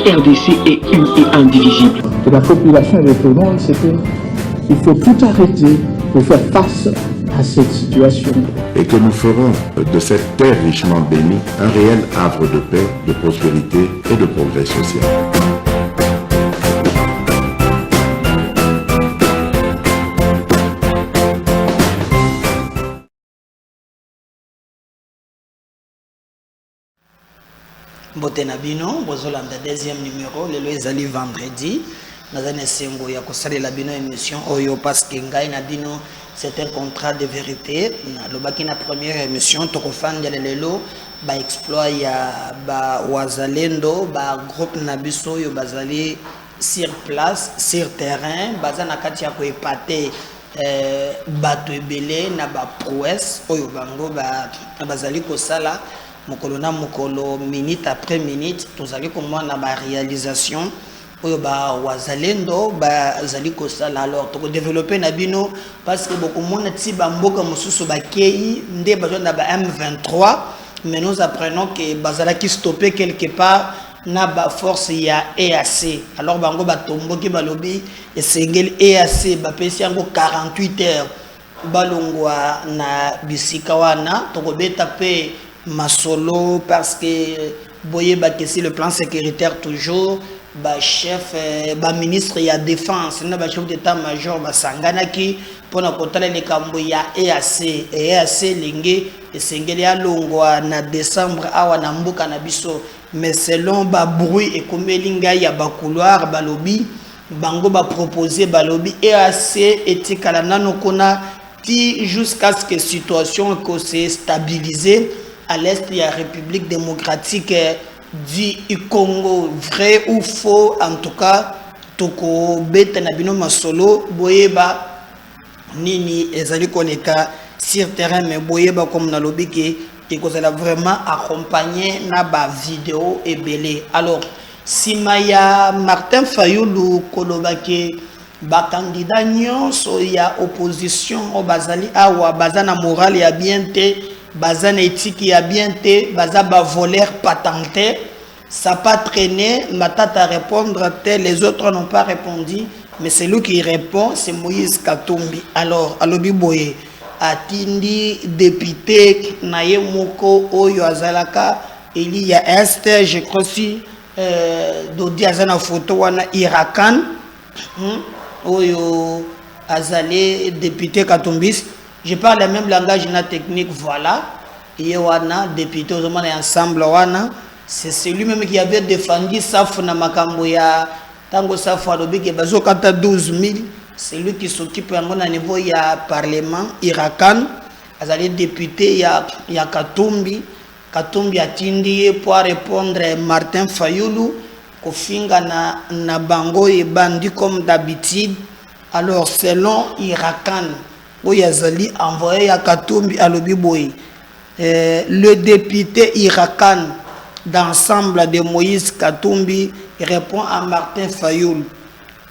RDC est une et indivisible. De la population et de tout le monde, c'est qu'il faut tout arrêter pour faire face à cette situation. Et que nous ferons de cette terre richement bénie un réel havre de paix, de prospérité et de progrès social. Mbotena bino bozolanda deuxième numéro lelo ezali vendredi nazane sengo ya kosalela bino émission oyo parce que ngai na bino c'est un contrat de vérité na lobaki na première émission tokofanda lelo ba exploit ya ba wazalendo ba groupe na biso oyo bazali sur place sur terrain bazana kati ya ko épater bato ebele na ba prouesse oyo bango ba bazali kosala mokolo na mokolo minute après minute tozali komona ba réalisation oyo ba wazalendo bazali kosala alors toko développer na bino parce que beaucoup mona ti ba mboka mosusu ba kei nde bazo na ba M23 mais nous apprenons que bazala ki stopper quelque part na ba force ya EAC alors bango ba tomboki balobi esengeli EAC ba pesi yango 48 heures balongwa na bisika wana toko beta pe masolo parce que boye ba kesi le plan sécuritaire toujours ba chef ba ministre ya défense na ba chef d'état-major ba sanganaki pona kotala le kambo ya EAC lingi esengeli alongwa na décembre awa na mbuka na biso mais selon ba bruit et komelinga ya ba couloir ba lobby bango ba proposer ba lobby EAC etikala nano kona ti jusqu'à ce que situation ko se stabiliser à l'est de la République démocratique du Congo, vrai ou faux, en tout cas, toko beta na bino masolo, boyeba nini ezali koneka sur terrain, mais boyeba comme na lobby qui kozala vraiment accompagné na ba vidéo et belé. Alors, si maya Martin Fayulu kolobake ba candidat nyonso ya opposition au bazali awa bazana moral ya bien te bazan éthique ya bien te bazaba voleur patenté ça pas traîné matata répondre tel les autres n'ont pas répondu mais c'est lui qui répond c'est Moïse Katumbi alors alobi boye atindi député naye moko oyo azalaka il y a est je crois si dodi azana photo wana Irakan oyo azalé député Katumbis. Je parle le même langage na technique, voilà. Et wana député aux ensemble wana, c'est celui même qui avait défendu Safo na makambo ya tango Safo alobi ke bazo kata 12 000, c'est lui qui s'occupe yango na niveau ya parlement Irakan, azali député ya Katumbi atindi pour répondre Martin Fayulu kofinga na bango et bandi comme d'habitude. Alors selon Irakan Oyazali envoyé à Katumbi à Lobiboy. Le député Irakan d'ensemble de Moïse Katumbi répond à Martin Fayoul.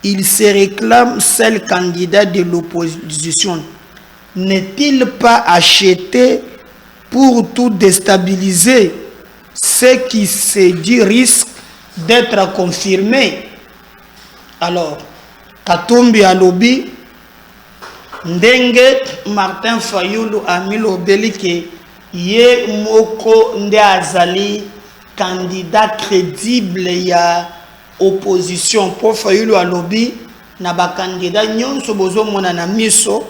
Il se réclame seul candidat de l'opposition. N'est-il pas acheté pour tout déstabiliser? Ce qui se dit risque d'être confirmé. Alors, Katumbi à Lobi. Ndenge Martin Fayulu amilobeli ke ye moko nde azali candidat crédible ya opposition pour Fayulu alobi na ba candidat nyonso bozo mona na miso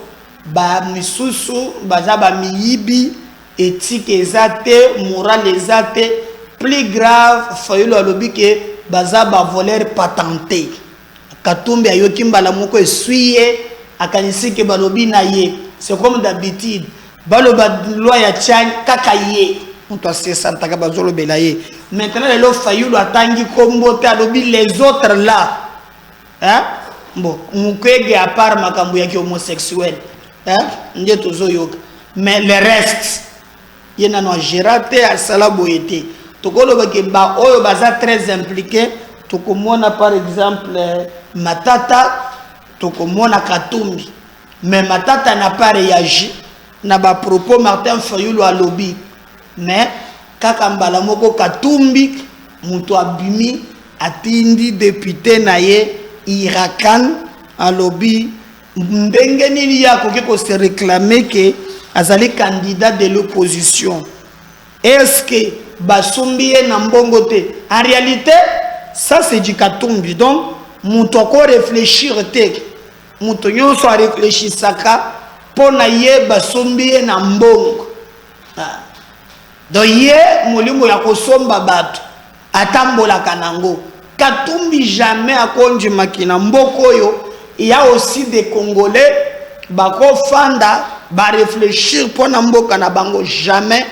ba misusu baza ba miyibi éthique ezate moral ezate plus grave Fayulu alobi ke baza ba voleur patenté Katumbi ayoki mbala moko esuye akanisike balobi na ye c'est comme d'habitude baloba loi ya tchang kaka ye on doit se santaka bazolo belaye maintenant le Fayulu atangi kombo te alobi les autres là hein bon mukege à part makambo ya homosexuel hein ndio tozoyoka mais le reste yena no gérate à sala boyete tokoloba ke ba oyo baza très impliqué tokomona par exemple Matata tokomona Katumbi mais Matata n'a pas réagi na ba propos Martin Fayulu à lobby mais kaka mbala moko Katumbi muto abimi atindi député naye Irakan alobi ndenge nini ya koki ko se réclamer que azali candidat de l'opposition. Est-ce que basumbi na mbongo te? En réalité, ça c'est du Katumbi. Donc, muto ko réfléchir te. Muto nyonso a réfléchir saka pona ye basumbi na mbongo. Donc ye molimo ya kosomba bato atambola kanango. Katumbi jamais a konji makina mboko yo. Il y a aussi des Congolais bako fanda ba réfléchir pona mboka na bango jamais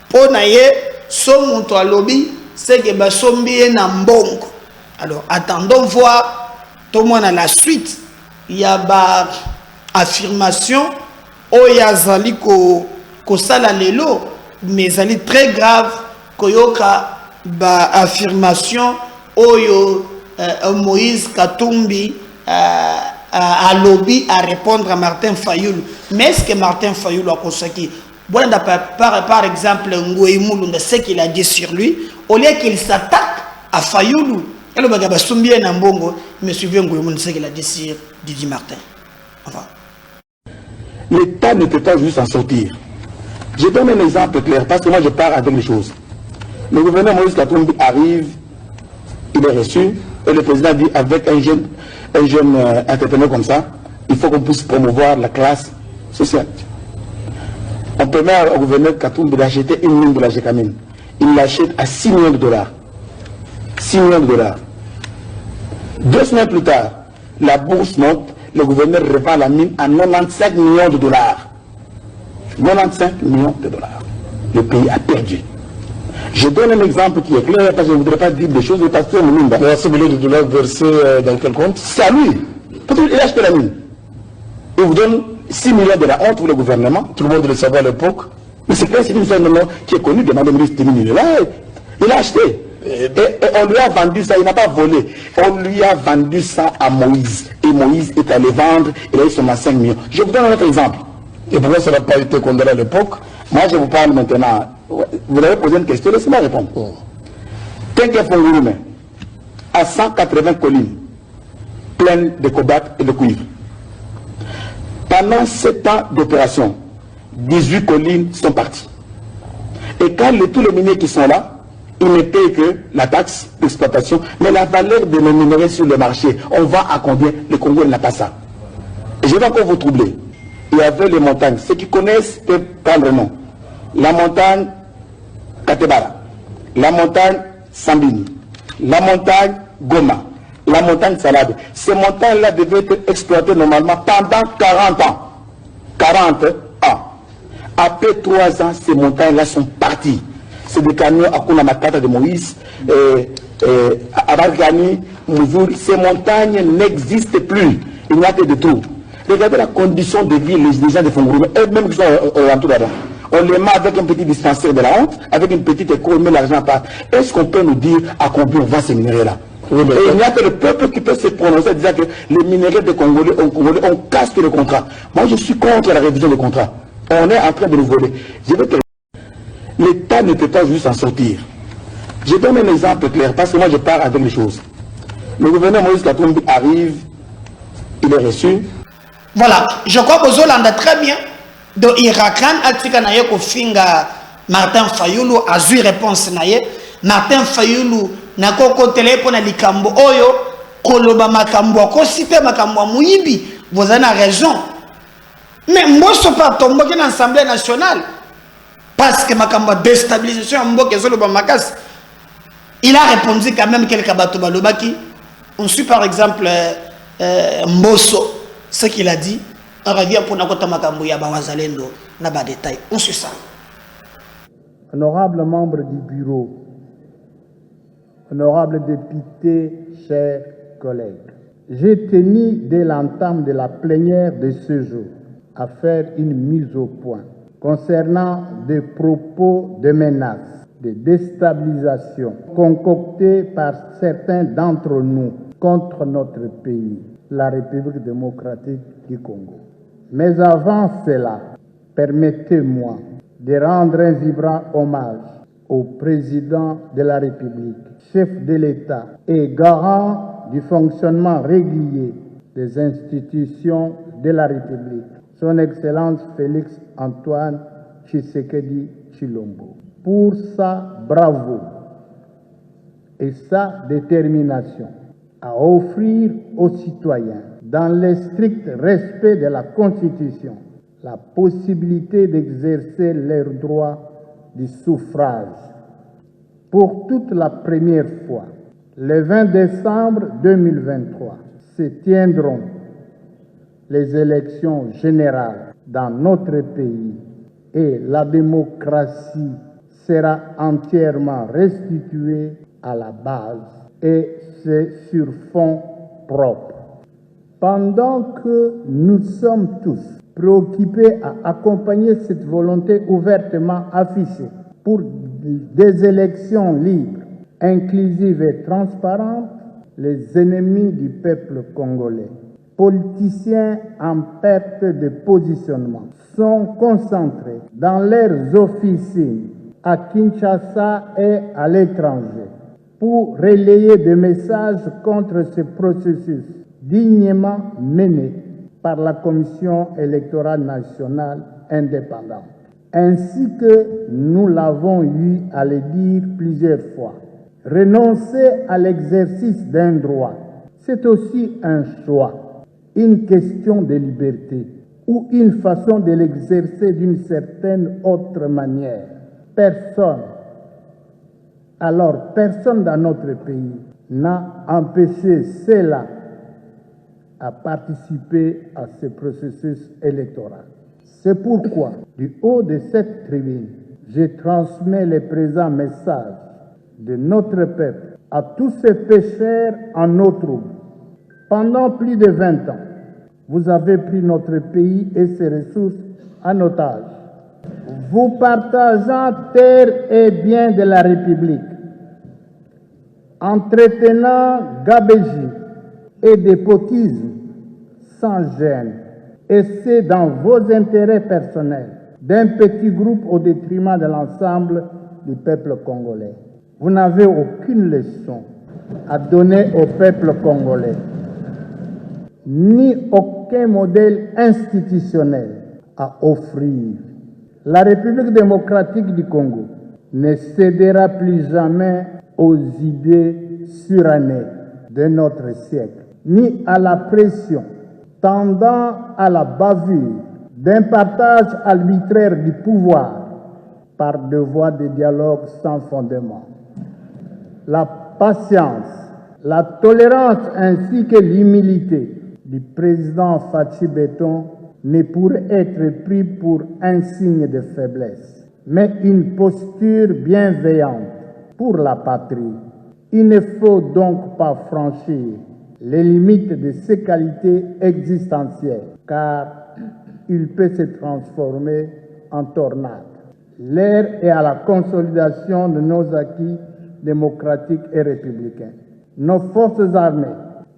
pona ye so muto alobi c'est que basombi na mbongo. Alors attendons voir tout le monde à la suite. Il y a ba affirmation oyazali ko sala lelo mais zali très grave koyoka ba affirmation oyo Moïse Katumbi à lobby à répondre à Martin Fayoulou. Mais est-ce que Martin Fayoulou a consacré par exemple Ngoïmoulou, ce qu'il a dit sur lui, au lieu qu'il s'attaque à Fayoulou, et le bagaba Soumbien Nambongo, mais suivez Ngoïmoulou, ce qu'il a dit sur Didi Martin. Enfin. L'État ne peut pas juste en sortir. Je donne un exemple clair, parce que moi je pars avec les choses. Le gouverneur Moïse Katumbi arrive, il est reçu, et le président dit avec un jeune entrepreneur comme ça, il faut qu'on puisse promouvoir la classe sociale. On permet au gouverneur Katumbi d'acheter une mine de la Gécamine. Il l'achète à 6 millions de dollars. 6 millions de dollars. 2 semaines plus tard, la bourse monte, le gouverneur revend la mine à 95 millions de dollars. 95 millions de dollars. Le pays a perdu. Je donne un exemple qui est clair, parce que je ne voudrais pas dire des choses, le pasteur Moumba. Mais 6 millions de dollars versés dans quel compte? C'est à lui. Parce qu'il a acheté la mine. Il vous donne 6 millions de la honte pour le gouvernement. Tout le monde le savait à l'époque. Mais c'est clair, c'est une personne qui est connue, demande de ce mine-là. Il a acheté. Et on lui a vendu ça, il n'a pas volé. On lui a vendu ça à Moïse. Et Moïse est allé vendre, il a eu seulement 5 millions. Je vous donne un autre exemple. Et pourquoi ça n'a pas été condamné à l'époque? Moi, je vous parle maintenant. Vous avez posé une question, laissez-moi répondre. Tenke Fongurume, à 180 collines, pleines de cobalt et de cuivre. Pendant 7 ans d'opération, 18 collines sont parties. Et quand tous les miniers qui sont là, ils ne payent que la taxe d'exploitation, mais la valeur de nos minerais sur le marché, on va à combien? Le Congo n'a pas ça. Et je vais encore vous troubler. Il y avait les montagnes. Ceux qui connaissent peuvent prendre le nom. La montagne Katebara, la montagne Sambini, la montagne Goma, la montagne Salade. Ces montagnes-là devaient être exploitées normalement pendant 40 ans. 40 ans. Après 3 ans, ces montagnes-là sont parties. C'est des camions à Kuna Matata de Moïse, Abargani, Mouzoul. Ces montagnes n'existent plus. Il n'y a que de tout. Regardez la condition de vie des gens de Fongourou, eux-mêmes qui sont alentours là-bas. On les met avec un petit dispensaire de la honte, avec une petite école, on met l'argent à part. Est-ce qu'on peut nous dire à combien on vend ces minéraux-là? Oui, et il n'y a que le peuple qui peut se prononcer en disant que les minéraux de Congolais, on casse le contrat. Moi, je suis contre la révision des contrats. On est en train de nous voler. L'État ne peut pas juste en sortir. Je donne un exemple clair, parce que moi, je pars avec les choses. Le gouverneur Moïse Katumbi arrive, il est reçu. Voilà, je crois que Zolanda très bien. Donc, Irakan Atika Naye Kofinga Martin Fayoulou a eu réponse Naye. Martin Fayoulou n'a qu'au côté pour la Likambo Oyo, Koloba Makambo, Kosipe Makambo Mouibi. Vous avez raison. Mais moi, je ne suis pas tombé dans l'Assemblée nationale. Parce que Makambo déstabilisation, il a répondu quand même quelques bateaux balobaki. On suit par exemple Mbosso. Ce qu'il a dit, on revient pour Nakota Makambo Yabawazalendo, n'a pas de détail. On suit ça. Honorables membres du bureau, honorables députés, chers collègues, j'ai tenu dès l'entame de la plénière de ce jour à faire une mise au point concernant des propos de menaces, de déstabilisation concoctés par certains d'entre nous contre notre pays, la République démocratique du Congo. Mais avant cela, permettez-moi de rendre un vibrant hommage au président de la République, chef de l'État et garant du fonctionnement régulier des institutions de la République, Son Excellence Félix Antoine Tshisekedi Tshilombo, pour sa bravoure et sa détermination à offrir aux citoyens, dans le strict respect de la Constitution, la possibilité d'exercer leur droit du suffrage. Pour toute la première fois, le 20 décembre 2023, se tiendront les élections générales dans notre pays et la démocratie sera entièrement restituée à la base et c'est sur fond propre. Pendant que nous sommes tous préoccupés à accompagner cette volonté ouvertement affichée pour des élections libres, inclusives et transparentes, les ennemis du peuple congolais, politiciens en perte de positionnement, sont concentrés dans leurs officines à Kinshasa et à l'étranger pour relayer des messages contre ce processus dignement mené par la Commission électorale nationale indépendante. Ainsi que nous l'avons eu à le dire plusieurs fois, renoncer à l'exercice d'un droit, c'est aussi un choix, une question de liberté ou une façon de l'exercer d'une certaine autre manière. Personne dans notre pays n'a empêché cela à participer à ce processus électoral. C'est pourquoi, du haut de cette tribune, je transmets le présent message de notre peuple à tous ces pécheurs en eau trouble. Pendant plus de 20 ans, vous avez pris notre pays et ses ressources en otage, vous partageant terre et biens de la République, entretenant gabegie et despotisme sans gêne, et c'est dans vos intérêts personnels d'un petit groupe au détriment de l'ensemble du peuple congolais. Vous n'avez aucune leçon à donner au peuple congolais, ni aucun modèle institutionnel à offrir. La République démocratique du Congo ne cédera plus jamais aux idées surannées de notre siècle, ni à la pression tendant à la bavure d'un partage arbitraire du pouvoir par deux voies de dialogue sans fondement. La patience, la tolérance ainsi que l'humilité du président Fachi Beton ne pourrait être pris pour un signe de faiblesse, mais une posture bienveillante pour la patrie. Il ne faut donc pas franchir les limites de ses qualités existentielles, car il peut se transformer en tornade. L'heure est à la consolidation de nos acquis démocratiques et républicains. Nos forces armées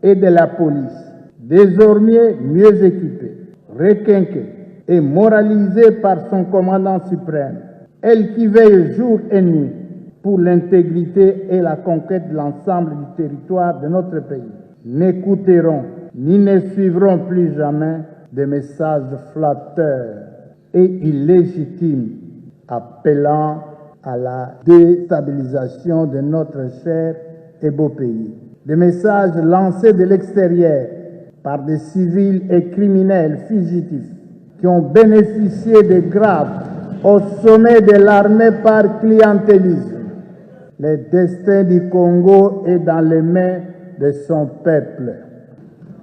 et de la police, désormais mieux équipées, requinquées et moralisées par son commandant suprême, elle qui veille jour et nuit pour l'intégrité et la conquête de l'ensemble du territoire de notre pays, n'écouteront ni ne suivront plus jamais des messages flatteurs et illégitimes appelant à la déstabilisation de notre cher et beau pays. Des messages lancés de l'extérieur par des civils et criminels fugitifs qui ont bénéficié de grades au sommet de l'armée par clientélisme. Le destin du Congo est dans les mains de son peuple.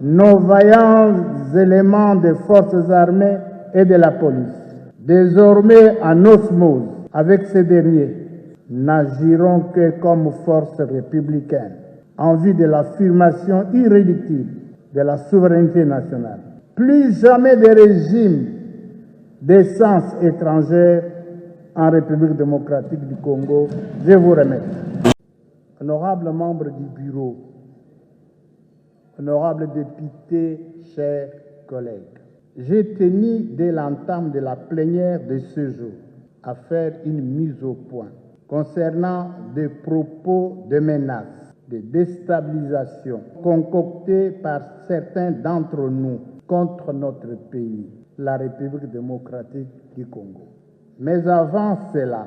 Nos vaillants éléments des forces armées et de la police, désormais en osmose avec ces derniers, n'agiront que comme force républicaine en vue de l'affirmation irréductible de la souveraineté nationale. Plus jamais de régime d'essence étrangère en République démocratique du Congo. Je vous remercie. Honorables membres du bureau, honorables députés, chers collègues, j'ai tenu dès l'entame de la plénière de ce jour à faire une mise au point concernant des propos de menaces, de déstabilisation concoctés par certains d'entre nous contre notre pays, la République démocratique du Congo. Mais avant cela,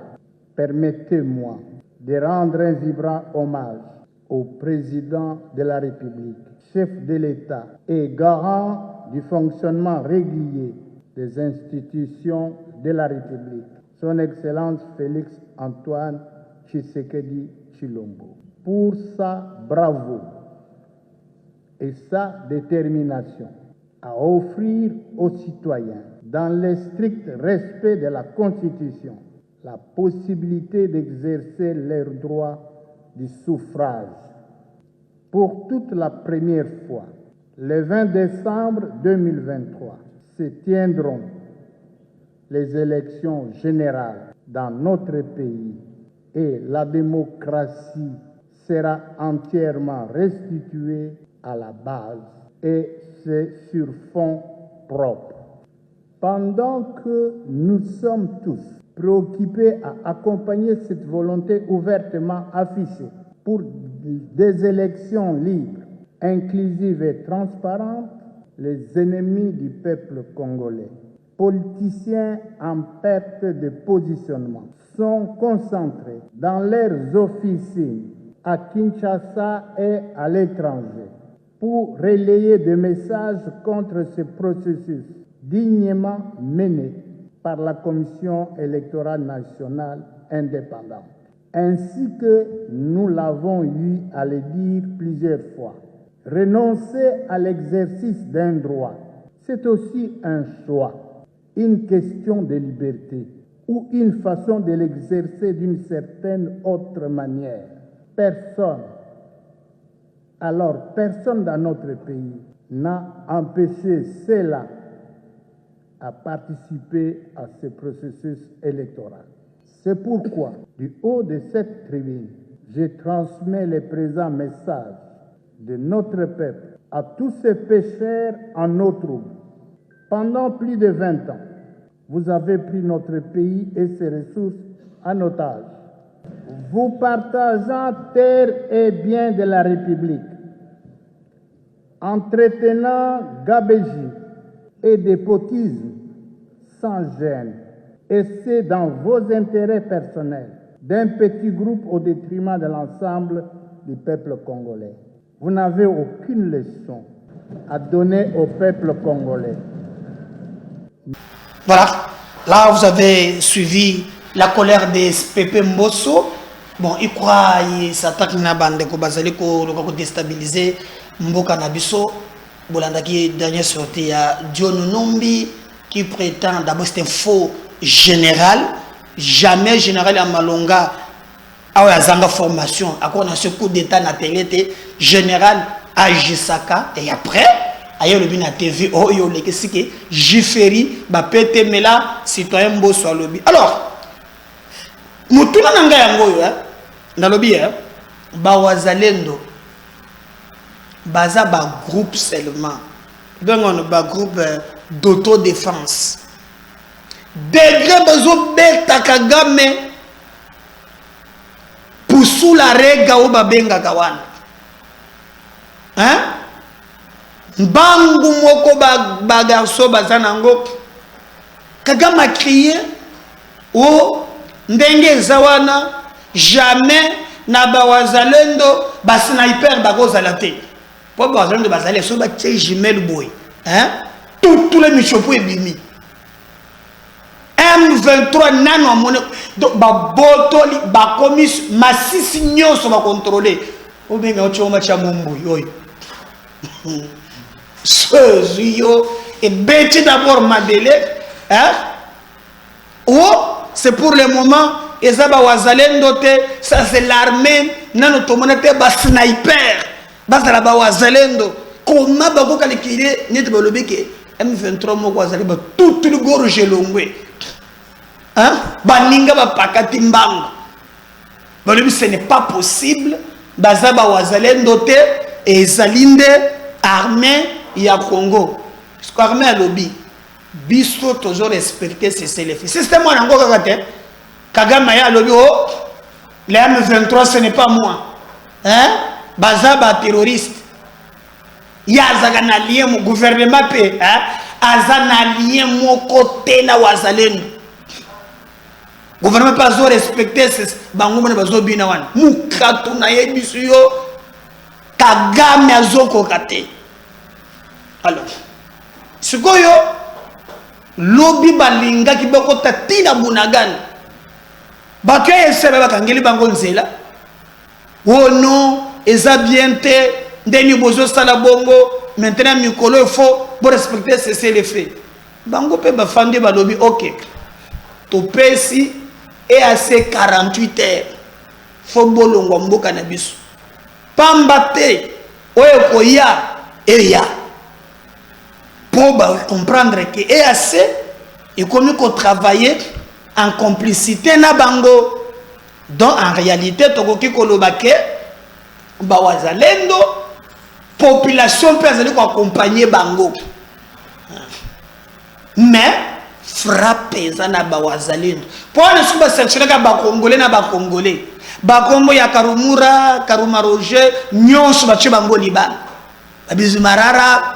permettez-moi de rendre un vibrant hommage au président de la République, chef de l'État et garant du fonctionnement régulier des institutions de la République, son Excellence Félix Antoine Tshisekedi Tshilombo, pour sa bravoure et sa détermination à offrir aux citoyens, dans le strict respect de la Constitution, la possibilité d'exercer leur droit du suffrage. Pour toute la première fois, le 20 décembre 2023, se tiendront les élections générales dans notre pays et la démocratie sera entièrement restituée à la base et c'est sur fond propre. Pendant que nous sommes tous préoccupés à accompagner cette volonté ouvertement affichée pour des élections libres, inclusives et transparentes, les ennemis du peuple congolais, politiciens en perte de positionnement, sont concentrés dans leurs officines à Kinshasa et à l'étranger pour relayer des messages contre ce processus dignement mené par la Commission électorale nationale indépendante. Ainsi que nous l'avons eu à le dire plusieurs fois, renoncer à l'exercice d'un droit, c'est aussi un choix, une question de liberté ou une façon de l'exercer d'une certaine autre manière. Personne dans notre pays n'a empêché cela à participer à ce processus électoral. C'est pourquoi, du haut de cette tribune, je transmets le présent message de notre peuple à tous ces pécheurs en eau trouble. Pendant plus de 20 ans, vous avez pris notre pays et ses ressources en otage, vous partageant terre et biens de la République, entretenant gabegie et despotisme sans gêne, et c'est dans vos intérêts personnels d'un petit groupe au détriment de l'ensemble du peuple congolais. Vous n'avez aucune leçon à donner au peuple congolais. Voilà, là vous avez suivi la colère des Pépé Mbosso. Bon, il croit qu'il s'attaque à bande ko bazali ko déstabiliser Mboka Nabiso. Bolandaki dernière sortie à John Nombi qui prétend d'abord c'est un faux général, jamais général à Malonga a zanga formation à quoi on a ce coup d'état na télé général à Gisaka et après ailleurs le bin à TV oh yo le que Jiferi ba pété mais là citoyen Mbosso à lobby. Alors mutuna nanga yango yo na lobby ba wazalendo baza ba groupe seulement bengon ba groupe d'autodéfense degré bazo beta Kagame pusu la rega ou babenga kawana hein mbangu moko ba garçon bazanango Kagame a crié o ndenge zawana jamais na ba wazalendo ba sniper ba kozalate po ba wazalendo bazale so ba tche jimel boy hein tous les michopo ebimi M23 nano moné donc ba botoli ba commis massisi nyonso ba contrôler o benga ochoma cha mumbu yoy yo et bêti d'abord Madele hein oh c'est pour le moment et ça ba wazalendo te ça c'est l'armée nano tomonate ba sniper ba ça ba wazalendo comment ba ko calculer net ba lobeke M23 moko wazali ba tout le gorge longwe hein baninga ba pakati mbango ba lobi ce n'est pas possible ba za ba wazalendo te et zalinde armée ya Congo parce que armée à lobby biso toujours respecter ces selefis système on encore kaka te Kagame ya lobby oh les M23 ce n'est pas moi. Hein? Bazaba terroriste. Yazaga na lien mon gouvernement pe, hein? Azana lien mon côté na wazalendo. Gouvernement pas zo respecter ces bango na bazo bina wana. Mukatu na yebisu yo Kagame azoko kate. Alors, sikoyo lobi balinga kiboko tatina bunagani. Bato ya esebe bakangeli bango nzela. Oh non, eza bien te, ndeni bozo sala bongo, maintenant mikolo il faut pour respecter cesser les faits. Bango pe bafandi balobi OK. To pesi et assez 48 heures. Faut bolongo mboka na biso. Pambate oyo koya eya. Pour comprendre que EAC est comme qu'on travailler en complicité na bango. Donc en réalité tokoki kolobake ba wazalendo population peut accompagner bango. Mais frappe ça na ba wazalendo. Pour ne pas sanctionner ba congolais na ba congolais. Ba Congo ya Karumura, Karuma Roger, nyonso ba bango Liban. Abizumarara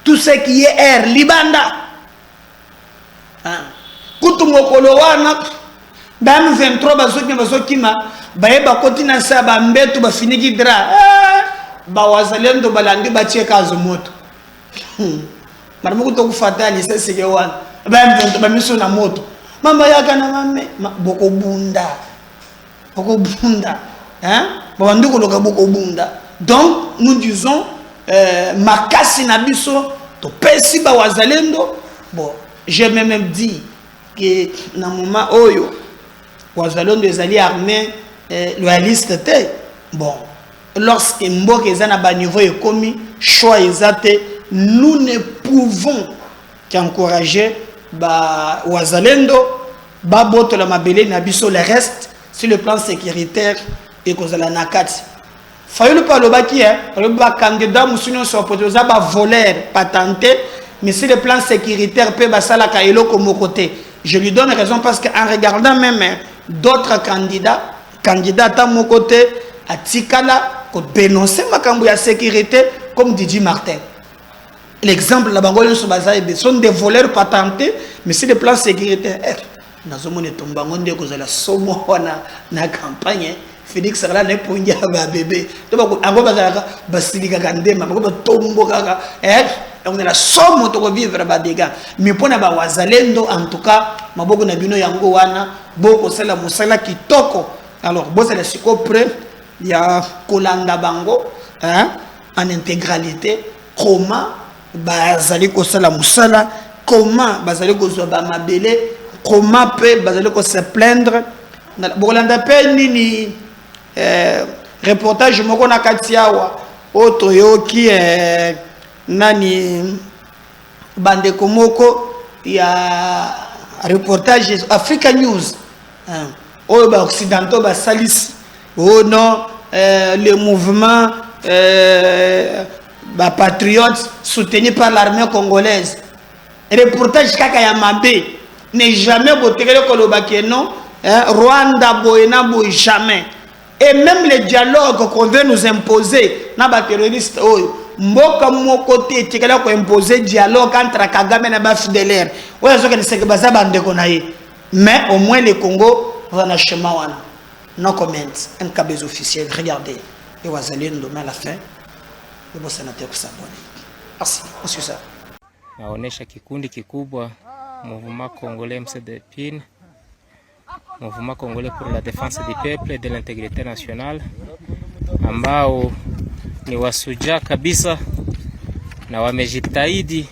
tout ce qui est air libanda. Kutumokolo wana Bam 23 bazokima baeba kotina sa ba mbetu ba finiki dra ba wazalendo balandi ba cheka azumoto maramuko to kufata lisese ke wana bam 23 ba miso na moto mamba yaka na mame boko bunda hein ba ndiko loka boko bunda. Donc nous disons makasi na biso to pesi ba wazalendo. Bon, j'ai même dit que na moment oyo wazalendo ezali armée loyaliste te. Bon, lorsque mboka ezana ba niveau ekomi choix ezate, nous ne pouvons qu'encourager ba wazalendo ba boto la mabele na biso. Le reste sur le plan sécuritaire et kozala nakati. Fayulu pa lobaki ba candidat musunyo so potoza ba voleur patenté, mais sur le plan sécuritaire pe basala ka eloko mokote. Je lui donne raison parce qu'en regardant même d'autres candidats à mon côté, à Tikala, qui dénoncer ma ya sécurité, comme Didi Martin. L'exemple, la Bangolie sont des voleurs patentés, mais c'est des plans sécuritaires. Nous avons dit que la somme na campagne, Félix Sarla n'est pas un bébé. Donc, on va basilica gandema, on va tomber, on a la somme de vivre des dégâts. Mais pour na wazalendo, en tout cas, maboko na bino yango wana, boko sala musala kitoko. Alors, bon c'est le siko près, il y a kolanda bango, en intégralité, comment bazali ko sala musala, comment bazali ko zo ba mabele, comment peut bazali ko se plaindre. Bolanda pe nini reportage moko na katiawa oto yoki nani bande komoko ya reportage Africa News oyo ba occidentaux ba salis oh non le mouvement ba patriotes soutenu par l'armée congolaise. Reportage kaka ya mabe n'est jamais botekele kolobaki non. Rwanda boyena boy jamais. Et même les dialogues qu'on veut nous imposer na ba terroristes mboka mo côté tikala ko imposer dialogue entre Kagame na ba FDLR. Oya zoka ni seke baza bande ko na ye. Mais au moins le Congo va na chemin wana. No comment, un cabez officiel, regardez. Et wazalendo à la fin. Le bon sénateur pour s'abonner. Merci, monsieur ça. Naonesha kikundi kikubwa mouvement congolais MCDPIN. Mouvement congolais pour la défense du peuple et de l'intégrité nationale, ambao ni wasuja kabisa na wamejitahidi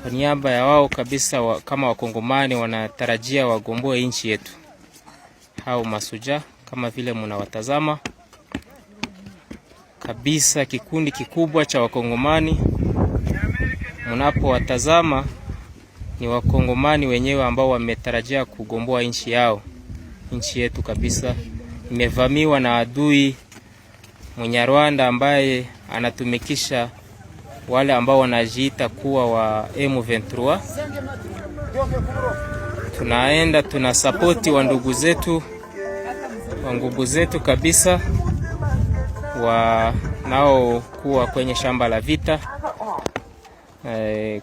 kwa niaba ya wao kabisa kama wakongomani wanatarajia wagomboe nchi yetu. Hao masuja kama vile mnawatazama kabisa, kikundi kikubwa cha wakongomani. Mnapowatazama ni wakongomani wenyewe ambao wametarajia kugomboa nchi yao. Nchi yetu kabisa imevamiwa na adui Mnyarwanda ambaye anatumikisha wale ambao wanajiita kuwa wa M23. Tunaenda tunasapoti wa ndugu zetu wa nguvu zetu kabisa wanaokuwa kwenye shamba la vita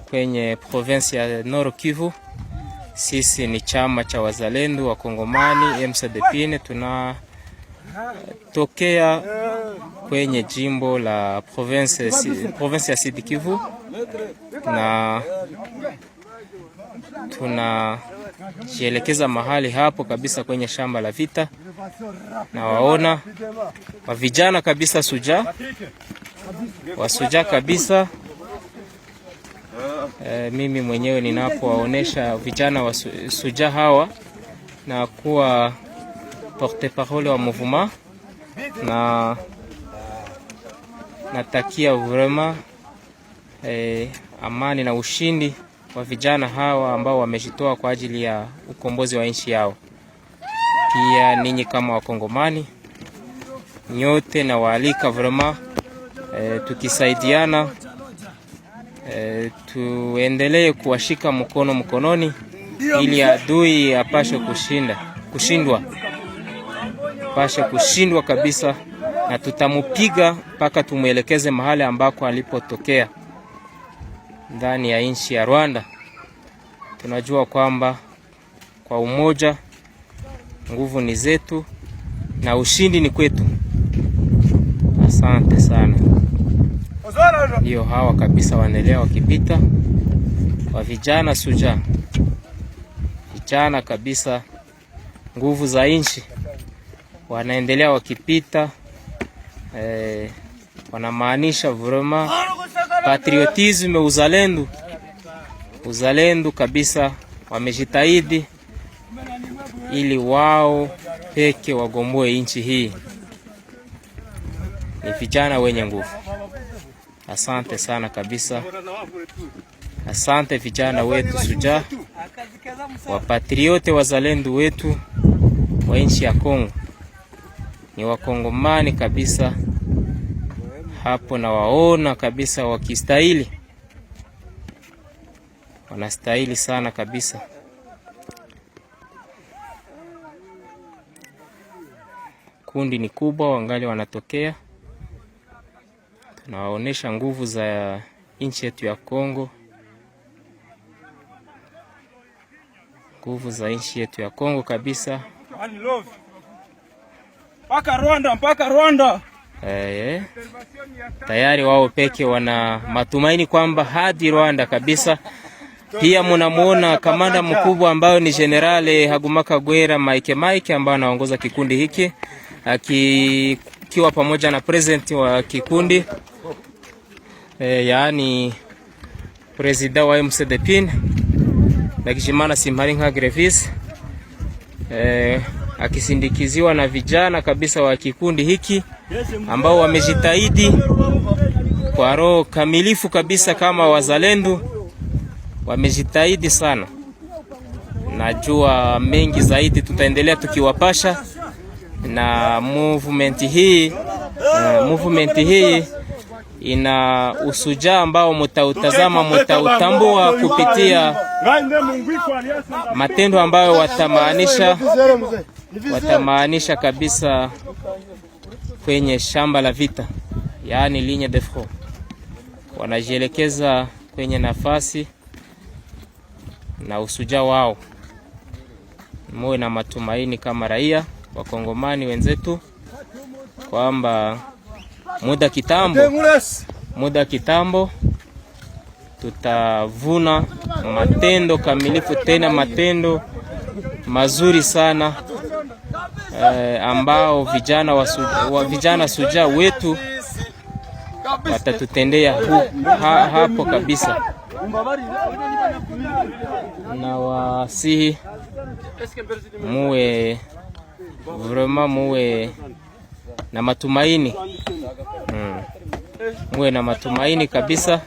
kwenye province ya Nord Kivu. Sisi ni chama cha wazalendo wa Kongomani MCDPIN, tunatokea kwenye jimbo la province ya Sud Kivu na tunajielekeza mahali hapo kabisa kwenye shamba la vita, na waona wa vijana kabisa wasuja kabisa. Mimi mwenyewe ninapowaonesha vijana wa suja hawa na kuwa porte-parole wa mouvement, na natakia vraiment amani na ushindi wa vijana hawa ambao wamejitoa kwa ajili ya ukombozi wa nchi yao. Pia ninyi kama wakongomani nyote na waalika vraiment tukisaidiana tuendelee kuwashika mkononi ili adui apashe kushindwa kabisa, na tutamupiga mpaka tumuelekeze mahali ambako alipotokea ndani ya nchi ya Rwanda. Tunajua kwamba kwa umoja nguvu ni zetu na ushindi ni kwetu. Asante sana. Ndio hawa kabisa wanaendelea wakipita wa vijana suja, vijana kabisa nguvu za nchi wanaendelea wakipita. Wanamaanisha vraiment patriotisme, uzalendo kabisa. Wamejitahidi ili wao peke wagomboe nchi hii. Ni vijana wenye nguvu. Asante sana kabisa. Asante vijana wetu suja, wapatriote wazalendo wetu wa nchi ya Kongo. Ni wakongomani kabisa hapo, na waona kabisa wakistahili, wanastahili sana kabisa. Kundi ni kubwa, wangali wanatokea. Tunawaonesha nguvu za nchi yetu ya Kongo, nguvu za nchi yetu ya Kongo kabisa. Mpaka Rwanda. Tayari wao peke wana matumaini kwamba hadi Rwanda kabisa. Pia mnamuona kamanda mkubwa ambayo ni General Hagumaka Gwera Mike ambaye anaongoza kikundi hiki, akiwa pamoja na president wa kikundi yaani president wa MCDPIN Ndagijimana Simpharinka Grevis, akisindikiziwa na vijana kabisa wa kikundi hiki ambao wamejitahidi kwa roho kamilifu kabisa kama wazalendo. Wamejitahidi sana. Najua mengi zaidi tutaendelea tukiwapasha, na movement hii ina usuja ambao mutautambua kupitia matendo ambayo watamaanisha kabisa kwenye shamba la vita, yaani ligne de front. Wanajielekeza kwenye nafasi na usuja wao. Muwe na matumaini kama raia wakongomani wenzetu kwamba muda kitambo tutavuna matendo kamilifu, tena matendo mazuri sana ambao vijana suja wetu watatutendea hapo kabisa. Na wasihi muwe na matumaini, muwe na matumaini kabisa.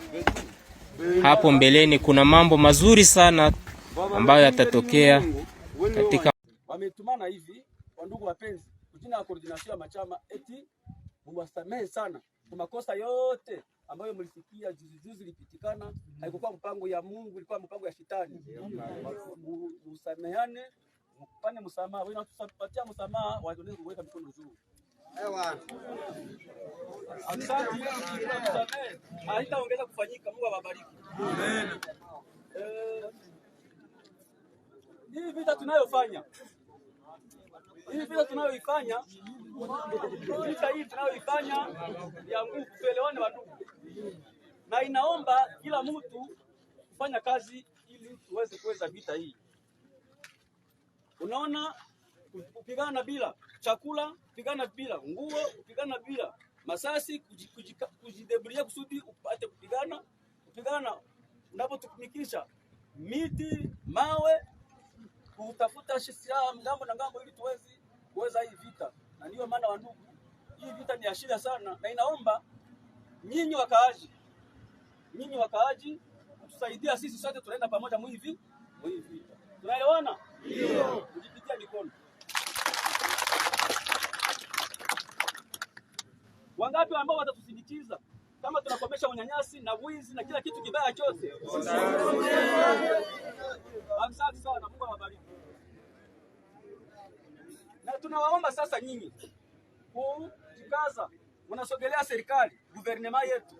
Hapo mbeleni kuna mambo mazuri sana ambayo yatatokea katika. Wametumana hivi kwa ndugu wapenzi, kujina ya koordinasyon ya machama, eti muwasamehe sana kwa makosa yote ambayo mlisikia juzi lipitikana. Haikuwa mpango ya Mungu, ilikuwa mpango ya shetani. Musamehane mfanye msamaha. Wewe unatupatia msamaha, waendelee kuweka mikono juu. Asante. Haitaongeza kufanyika. Mungu awabariki. Amen. Hii vita tunayoifanya ya nguvu, tuelewane wandugu, na inaomba kila mtu kufanya kazi ili tuweze kuweza vita hii. Unaona, kupigana bila chakula, kupigana bila nguo, kupigana bila masasi, kujidebulia kusudi upate kupigana unapotumikisha miti, mawe, kutafuta silaha ngambo na ngambo ili tuweze kuweza hii vita. Na ndio maana wandugu, hii vita ni ashira sana, na inaomba nyinyi wakaaji tusaidia sisi sote, tunaenda pamoja mwivi vita. Tunaelewana? Ndio. Kujipitia mikono. Wangapi ambao watatusindikiza kama tunakomesha unyanyasi na wizi na kila kitu kibaya chote? Asante sana, Mungu awabariki. Na tunawaomba sasa nyinyi kujikaza, mnasogelea serikali, gouvernement yetu.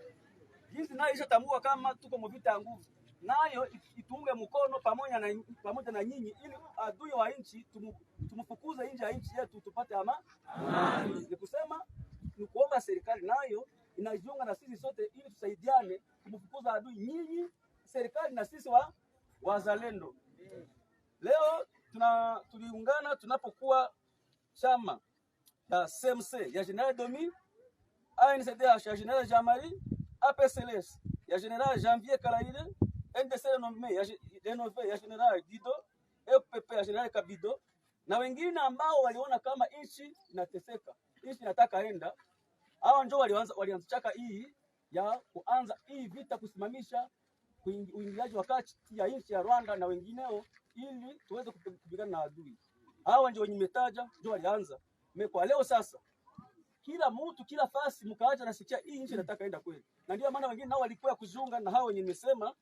Jinsi nayo ishatambua kama tuko mvita ya nguvu, nayo itunge mkono pamoja na nyinyi ili adui wa nchi tumfukuze nje ya nchi yetu tupate amani. Ni kusema ni kuomba serikali nayo inajiunga na sisi sote ili tusaidiane kumfukuza adui, nyinyi serikali na sisi wazalendo. Leo tuliungana tunapokuwa chama ya CMC ya General Domi, ANCDH ya General Jamari, APCLS ya General Janvier Kalaire, NDC Renové ya General Dido, FPP ya General Kabido na wengine ambao waliona kama nchi inateseka, nchi inataka enda. Hao ndio walianzishaka hii ya kuanza hii vita, kusimamisha uingiliaji wa kati ya nchi ya Rwanda na wengineo ili tuweze kupigana na adui. Hao ndio wenye metaja ndio walianza. Kwa leo sasa kila mtu kila fasi mkaacha nasikia hii nchi inataka enda kweli. Na ndio maana wengine nao walikuwa kujiunga na hao wenye nimesema.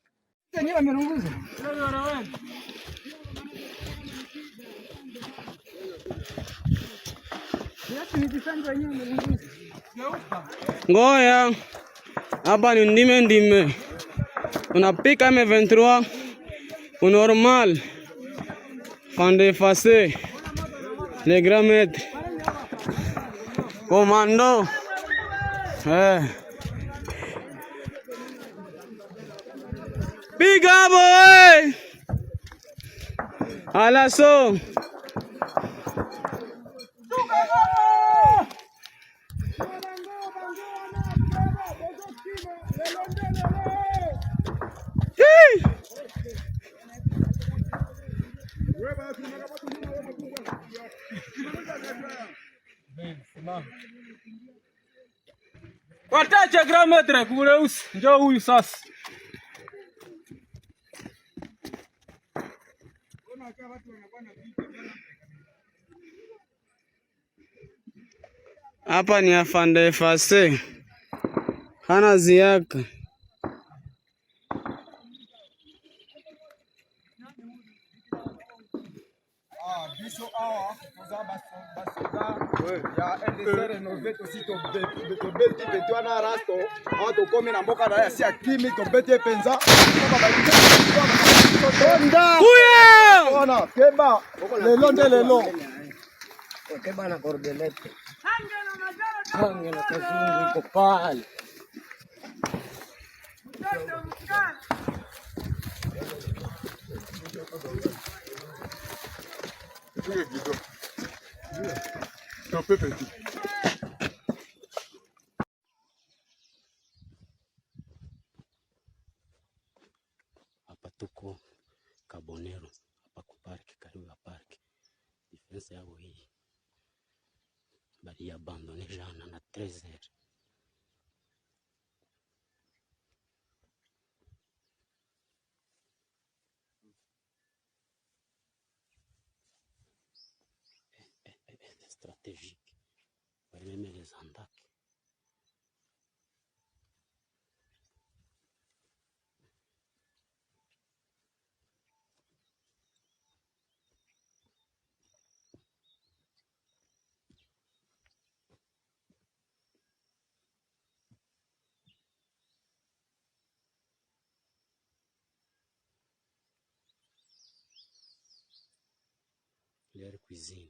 Wenyewe wamerunguza. Ngoya hapa ni ndime unapika M23 unormal fande effacer les grands maîtres commando big boy à l'assaut. Watache grand maître kureusi njoo huyu sasa. Hapa ni afande effacer. Hana ziaka. Biso awa koza basoda ya NDC Renové aussi tobeti betwana rasto awa tokome na mboka na ya si akimi tobeti penza ona keba lelo nde lelo keba na bordelete hange na kazungu iko pale. Hapa tuko Kabonero, hapa kuparki, karibu ya parki. Defense yao hii bali abandone jana na 13h. Stratégique. Pour même les attaques. leur cuisine.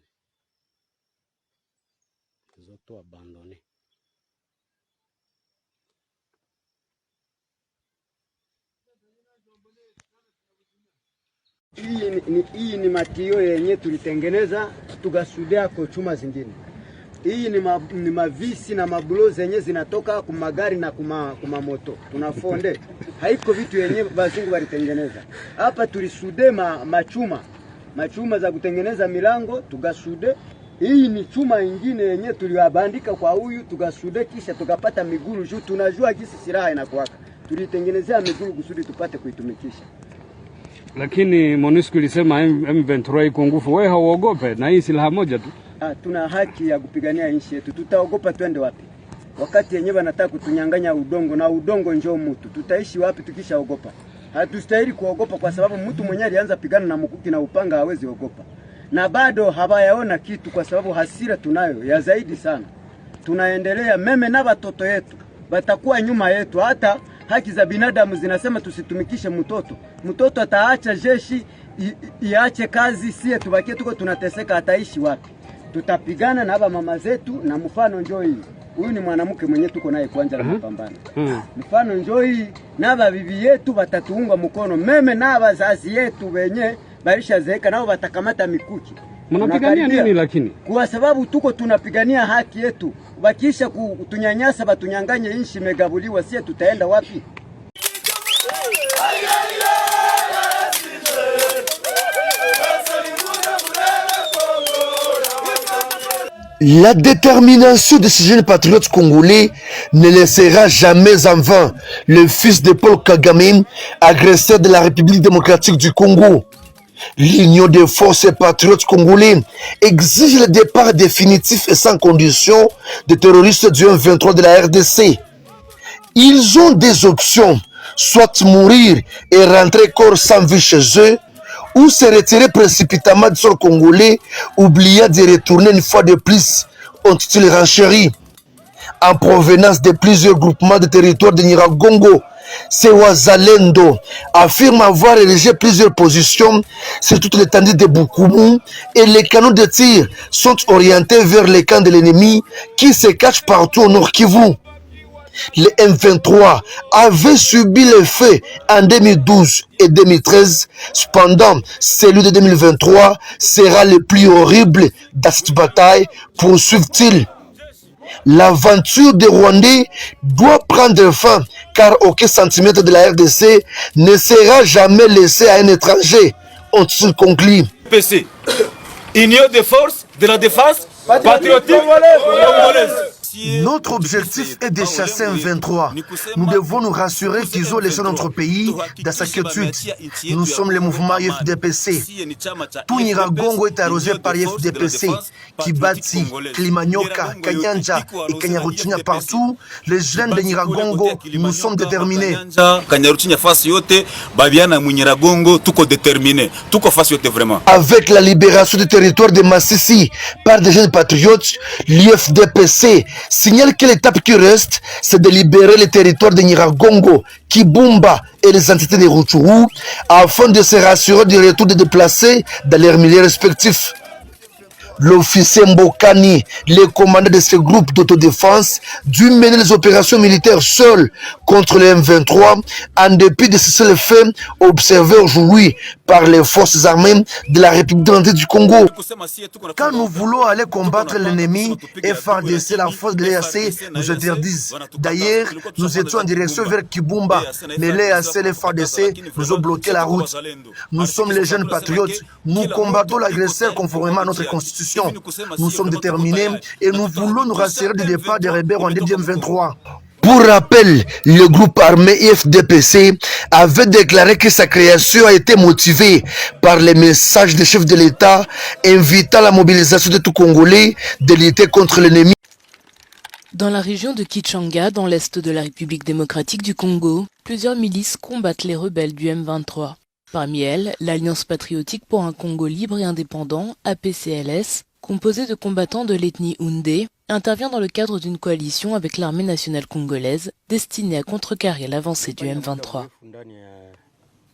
Ils ont tout abandonné. Hii ni matio yenye tulitengeneza tukasudia kwa chuma zingine. Hii ni mavisi na mabulo zenye zinatoka kumagari na kumamoto. Tunafonde. Haiko vitu yenye bazungu walitengeneza. Hapa tulisude machuma za kutengeneza milango tukasude. Hii ni chuma ingine yenye tuliwabandika kwa huyu tukasude kisha tukapata miguru juu tunajua kisi silaha inakuwaka. Tulitengenezea miguru kusudi tupate kuitumikisha. Lakini MONUSCO ilisema M23 iko nguvu. Wewe hauogope na hii silaha moja tu? Tuna haki ya kupigania nchi yetu. Tutaogopa twende wapi? Wakati yenyewe wanataka kutunyang'anya udongo na udongo njoo mtu. Tutaishi wapi tukishaogopa? Hatustahili kuogopa kwa sababu mtu mwenyewe alianza pigana na mkuki na upanga hawezi ogopa. Na bado hawayaona kitu kwa sababu hasira tunayo ya zaidi sana. Tunaendelea meme na watoto yetu. Batakuwa nyuma yetu hata haki za binadamu zinasema tusitumikishe mtoto. Mtoto ataacha jeshi iache kazi, sie tubakie tuko tunateseka, ataishi wapi? Tutapigana na mama zetu na mfano njoo hii. Huyu ni mwanamke mwenye tuko naye kuanza na mapambano. Mfano njoo hii na bibi yetu watatuunga mkono. Meme na wazazi yetu wenye barisha zeeka nao watakamata mikuki. Mnapigania nini lakini? Kwa sababu tuko tunapigania haki yetu. Bakisha kutunyanyasa batunyanganye inshi megabuliwa, sie tutaenda wapi? La détermination de ces jeunes patriotes congolais ne laissera jamais en vain le fils de Paul Kagame, agresseur de la République démocratique du Congo. L'Union des forces patriotes congolais exige le départ définitif et sans condition des terroristes du M23 de la RDC. Ils ont des options, soit mourir et rentrer corps sans vie chez eux, ou se retirer précipitamment du sol congolais, oubliant de retourner une fois de plus, ont-ils renchéri. En provenance de plusieurs groupements de territoires de Nyiragongo, ces Wazalendo affirment avoir érigé plusieurs positions sur toute l'étendue de Bukumu et les canons de tir sont orientés vers les camps de l'ennemi qui se cachent partout au Nord Kivu. Le M23 avait subi les faits en 2012 et 2013. Cependant, celui de 2023 sera le plus horrible dans cette bataille, poursuivent-ils. L'aventure des Rwandais doit prendre fin car aucun centimètre de la RDC ne sera jamais laissé à un étranger, ont-ils conclu. PC, Union des forces de la défense patriotique congolaise. Notre objectif est de chasser un 23. Nous devons nous rassurer qu'ils ont laissé notre pays dans sa quiétude. Nous sommes le mouvement IFDPC. Tout Nyiragongo est arrosé par IFDPC. Kibati, Klimanyoka, Kanyanja et Kanyaruchinya partout, les jeunes de Nyiragongo, nous sommes déterminés. Avec la libération du territoire de Massissi par des jeunes patriotes, l'IFDPC signale que l'étape qui reste, c'est de libérer le territoire de Nyiragongo, Kibumba et les entités de Rutshuru afin de se rassurer du retour des déplacés dans leurs milieux respectifs. L'officier Mbokani, le commandant de ce groupe d'autodéfense, dut mener les opérations militaires seul contre le M23 en dépit de ce seul fait observé aujourd'hui par les forces armées de la République démocratique du Congo. Quand nous voulons aller combattre l'ennemi, FARDC, la force de l'EAC nous interdisent. D'ailleurs, nous étions en direction vers Kibumba, mais l'EAC et les FARDC nous ont bloqué la route. Nous sommes les jeunes patriotes, nous combattons l'agresseur conformément à notre constitution. Nous sommes déterminés et nous voulons nous rassurer du départ des rebelles en 2023. Pour rappel, le groupe armé IFDPC avait déclaré que sa création a été motivée par les messages des chefs de l'État invitant la mobilisation de tout Congolais de lutter contre l'ennemi. Dans la région de Kichanga, dans l'est de la République démocratique du Congo, plusieurs milices combattent les rebelles du M23. Parmi elles, l'Alliance patriotique pour un Congo libre et indépendant, APCLS, composée de combattants de l'ethnie Houndé, intervient dans le cadre d'une coalition avec l'armée nationale congolaise destinée à contrecarrer l'avancée du M23.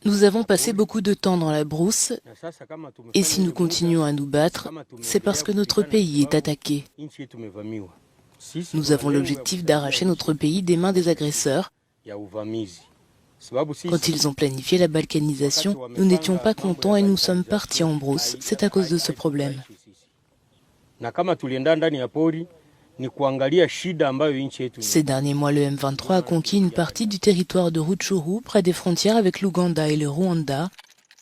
Nous avons passé beaucoup de temps dans la brousse et si nous continuons à nous battre, c'est parce que notre pays est attaqué. Nous avons l'objectif d'arracher notre pays des mains des agresseurs. Quand ils ont planifié la balkanisation, nous n'étions pas contents et nous sommes partis en brousse. C'est à cause de ce problème. Ces derniers mois, le M23 a conquis une partie du territoire de Rutshuru, près des frontières avec l'Ouganda et le Rwanda.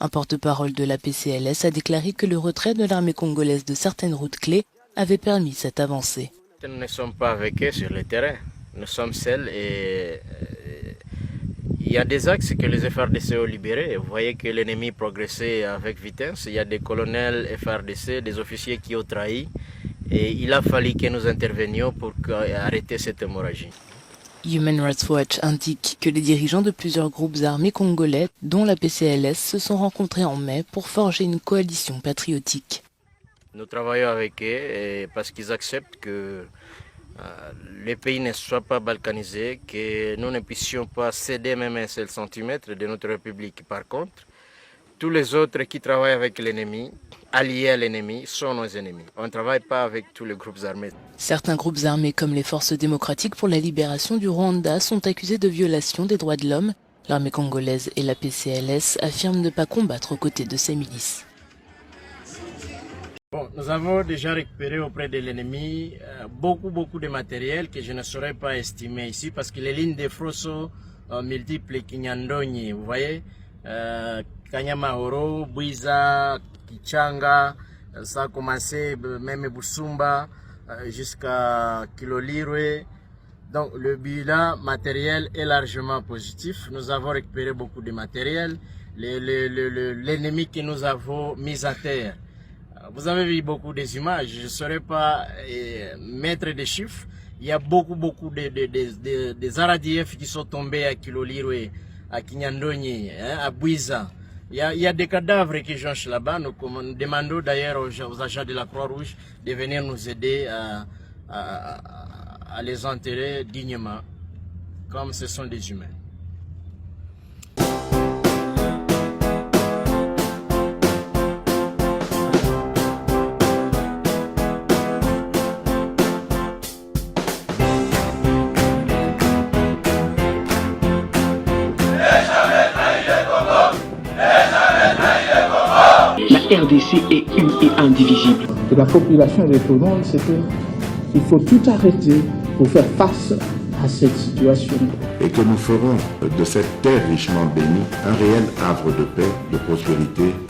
Un porte-parole de la PCLS a déclaré que le retrait de l'armée congolaise de certaines routes clés avait permis cette avancée. Nous ne sommes pas avec eux sur le terrain. Nous sommes seuls et il y a des axes que les FRDC ont libérés. Vous voyez que l'ennemi progressait avec vitesse. Il y a des colonels FRDC, des officiers qui ont trahi. Et il a fallu que nous intervenions pour arrêter cette hémorragie. Human Rights Watch indique que les dirigeants de plusieurs groupes armés congolais, dont la PCLS, se sont rencontrés en mai pour forger une coalition patriotique. Nous travaillons avec eux parce qu'ils acceptent que le pays ne soit pas balkanisé, que nous ne puissions pas céder même un seul centimètre de notre République. Par contre, tous les autres qui travaillent avec l'ennemi, alliés à l'ennemi, sont nos ennemis. On ne travaille pas avec tous les groupes armés. Certains groupes armés comme les Forces démocratiques pour la libération du Rwanda sont accusés de violation des droits de l'homme. L'armée congolaise et la PCLS affirment ne pas combattre aux côtés de ces milices. Bon, nous avons déjà récupéré auprès de l'ennemi beaucoup de matériel que je ne saurais pas estimer ici parce que les lignes de front sont multiples. Kinyandonyi, vous voyez, Kanyamahoro, Bwiza, Kichanga, ça a commencé même Busumba jusqu'à Kilolirwe. Donc le bilan matériel est largement positif. Nous avons récupéré beaucoup de matériel. L'ennemi que nous avons mis à terre. Vous avez vu beaucoup des images, je ne saurais pas mettre des chiffres. Il y a beaucoup des RDF qui sont tombés à Kilolirwe, à Kinyandonyi, à Bwiza. Il y a des cadavres qui jonchent là-bas. Nous demandons d'ailleurs aux agents de la Croix-Rouge de venir nous aider à les enterrer dignement, comme ce sont des humains. La RDC est une et indivisible. Et la population répondante, c'est qu'il faut tout arrêter pour faire face à cette situation. Et que nous ferons de cette terre richement bénie un réel havre de paix, de prospérité